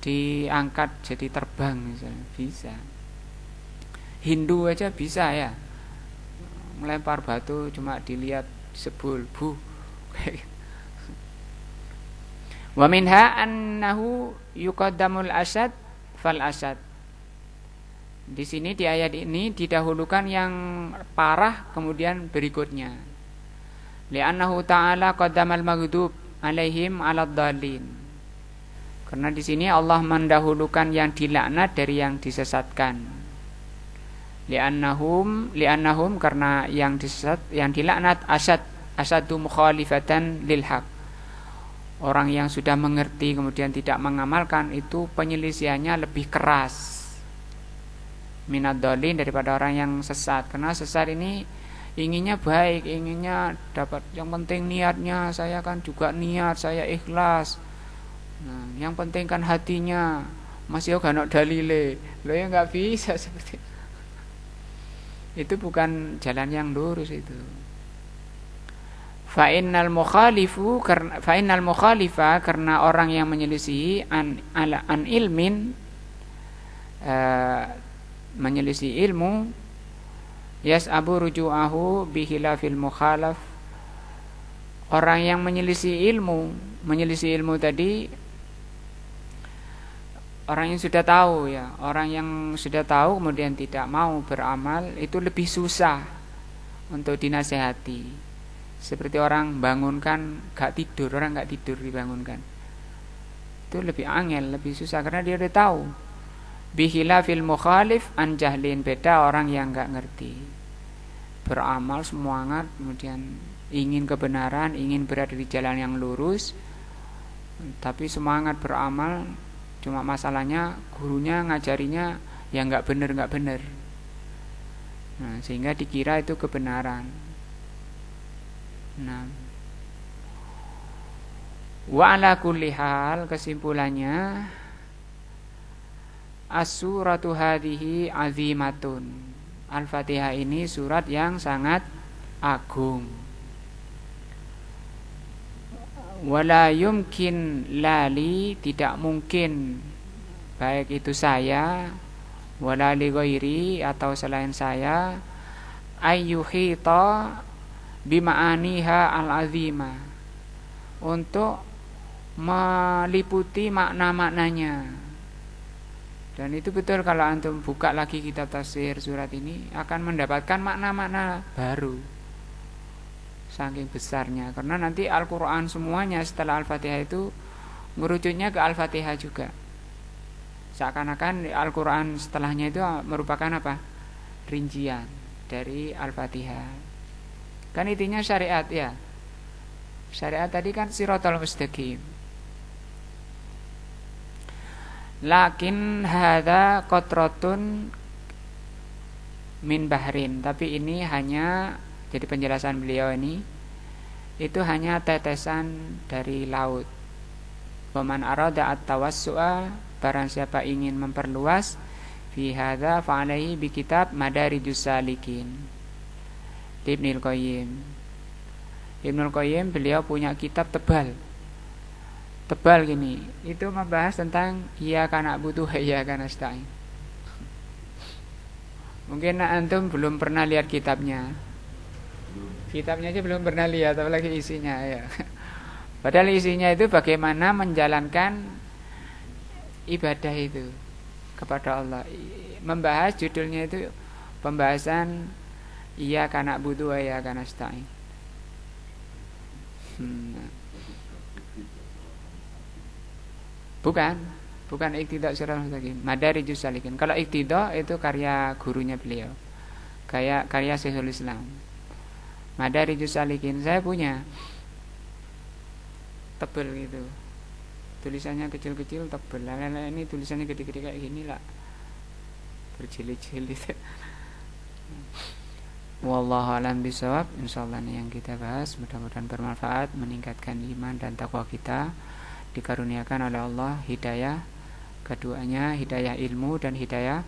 diangkat jadi terbang misalnya, bisa. Hindu aja bisa ya, melempar batu cuma dilihat sebul bu. Wa minha annahu yuqaddamul asad fal asad. Di sini di ayat ini didahulukan yang parah kemudian berikutnya. Li'annahu ta'ala qaddamal maghdub alaihim 'alad dhalin. Karena di sini Allah mendahulukan yang dilaknat dari yang disesatkan. Li'annahum karena yang disesat, yang dilaknat asadu mukhalifatan lil haq. Orang yang sudah mengerti kemudian tidak mengamalkan itu penyelisihannya lebih keras minad dhalin daripada orang yang sesat. Karena sesat ini inginnya baik, inginnya dapat, yang penting niatnya, saya kan juga niat, saya ikhlas. Nah, yang penting kan hatinya, masih gak dalile. Lo ya nggak bisa seperti itu, bukan jalan yang lurus itu. Fa innal mukhalifa karena orang yang menyelisihi an ilmin, menyelisih ilmu, yas'abu ruju'ahu bihilafil mukhalaf. Orang yang menyelisih ilmu tadi orang yang sudah tahu ya, orang yang sudah tahu kemudian tidak mau beramal itu lebih susah untuk dinasehati. Seperti orang bangunkan gak tidur, orang gak tidur dibangunkan, itu lebih angel, lebih susah karena dia udah tahu. Bihilafil mukhalif an jahlin, beda orang yang gak ngerti. Beramal semangat, kemudian ingin kebenaran, ingin berada di jalan yang lurus, tapi semangat beramal, cuma masalahnya gurunya ngajarinya yang nggak benar. Nah, sehingga dikira itu kebenaran. Nah, wa ala kulli hal, kesimpulannya as-suratu hadhihi azimatun. Al-Fatihah ini surat yang sangat agung. Wala yumkin lali, tidak mungkin baik itu saya, wala li ghairi atau selain saya, ayyuhita bima'aniha al-azima, untuk meliputi makna-maknanya. Dan itu betul, kalau antum buka lagi kitab tafsir surat ini akan mendapatkan makna-makna baru saking besarnya. Karena nanti Al-Quran semuanya setelah Al-Fatihah itu merujuknya ke Al-Fatihah juga. Seakan-akan Al-Quran setelahnya itu merupakan apa? Rincian dari Al-Fatihah. Kan intinya syariat ya. Syariat tadi kan siratal mustaqim. Lakin hadza qatratun min bahrin, tapi ini hanya, jadi penjelasan beliau ini itu hanya tetesan dari laut. Waman arada at-tawassu'a, barang siapa ingin memperluas, fi hadza fa alaihi bi kitab Madarijus Salikin Ibnul Qayyim. Ibnul Qayyim beliau punya kitab tebal gini, itu membahas tentang iyyaka na'budu wa iyyaka nasta'in. Mungkin antum belum pernah lihat kitabnya. Kitabnya aja belum pernah lihat, apalagi isinya ya. Padahal isinya itu bagaimana menjalankan ibadah itu kepada Allah. Membahas judulnya itu pembahasan Iyyaka na'budu wa iyyaka nasta'in. Bukan Iqtida' Shiratal Mustaqim, Madarijus Salikin. Kalau Iqtida' itu karya gurunya beliau, kayak karya Syekhul Islam. Madarijus Salikin saya punya, tebel gitu, tulisannya kecil-kecil tebel. Ini tulisannya gede-gede kayak gini lah, berjilid-jilid. Wallahu a'lam bishawab. Insyaallah ini yang kita bahas mudah-mudahan bermanfaat, meningkatkan iman dan takwa kita, dikaruniakan oleh Allah hidayah keduanya, hidayah ilmu dan hidayah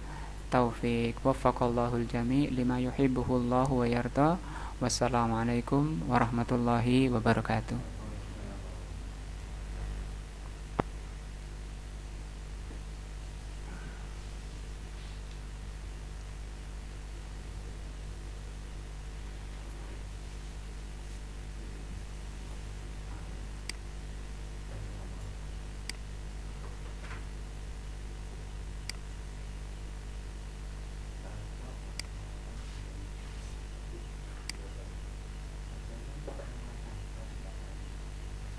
taufik. Waffaqallahul jami' lima yuhibbuhullahu wa yarda. Wassalamualaikum warahmatullahi wabarakatuh.